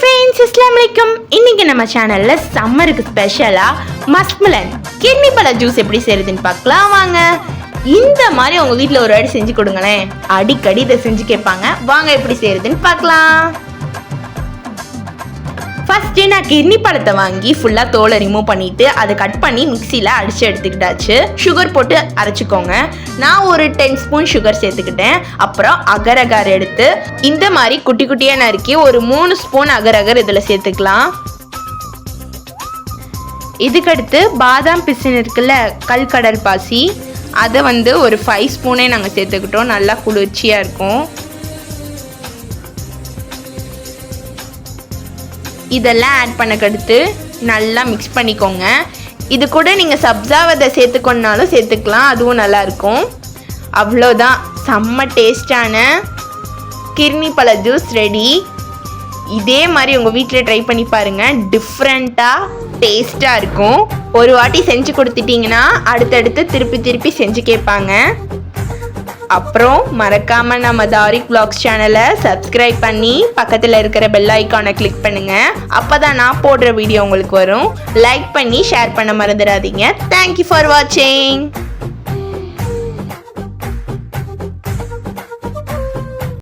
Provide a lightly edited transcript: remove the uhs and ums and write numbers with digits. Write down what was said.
Friends अस्सलाम वालेकुम இன்னைக்கு நம்ம சேனல்ல சம்மருக்கு ஸ்பெஷலா மஸ்க்மெலன் கிர்னி பழ ஜூஸ் எப்படி செய்யறதுன்னு பார்க்கலாம் வாங்க. இந்த மாதிரி உங்க வீட்ல ஒரு வாட்டி செஞ்சு கொடுங்களேன், அடிக்கடி இதை செஞ்சு கேட்பாங்க. வாங்க எப்படி செய்யறதுன்னு பார்க்கலாம். ஃபர்ஸ்ட் நான் கிர்னி பழத்தை வாங்கி ஃபுல்லா தோலை ரிமூவ் பண்ணிட்டு அதை கட் பண்ணி மிக்சியில் அடிச்சு எடுத்துக்கிட்டாச்சு. சுகர் போட்டு அரைச்சிக்கோங்க. நான் ஒரு 10 ஸ்பூன் சுகர் சேர்த்துக்கிட்டேன். அப்புறம் அகர் அகர் எடுத்து இந்த மாதிரி குட்டி குட்டியாக நறுக்கி ஒரு 3 ஸ்பூன் அகர் அகர் இதில் சேர்த்துக்கலாம். இதுக்கடுத்து பாதாம் பிசின் இருக்குல்ல, கல்கடல் பாசி, அதை ஒரு 5 ஸ்பூனே நாங்கள் சேர்த்துக்கிட்டோம். நல்லா குளிர்ச்சியாக இருக்கும். இதெல்லாம் ஆட் பண்ணக்கடுத்து நல்லா மிக்ஸ் பண்ணிக்கோங்க. இது கூட நீங்கள் சப்ஜாவதை சேர்த்துக்கொண்டாலும் சேர்த்துக்கலாம், அதுவும் நல்லாயிருக்கும். அவ்வளோதான், செம்ம டேஸ்டான கிர்னி பழ ஜூஸ் ரெடி. இதே மாதிரி உங்கள் வீட்டில் ட்ரை பண்ணி பாருங்கள், டிஃப்ரெண்ட்டாக டேஸ்ட்டாக இருக்கும். ஒரு வாட்டி செஞ்சு கொடுத்துட்டிங்கன்னா அடுத்தடுத்து திருப்பி செஞ்சு கேட்பாங்க. அப்புறம் மறக்காம நம்ம தாரிக் வ்ளாக்ஸ் சேனலை சப்ஸ்கிரைப் பண்ணி பக்கத்தில் இருக்கிற பெல் ஐக்கானை கிளிக் பண்ணுங்க. அப்பதான் நான் போடுற வீடியோ உங்களுக்கு வரும். லைக் பண்ணி ஷேர் பண்ண மறந்துடாதீங்க. தேங்க்யூ ஃபார் வாட்சிங்.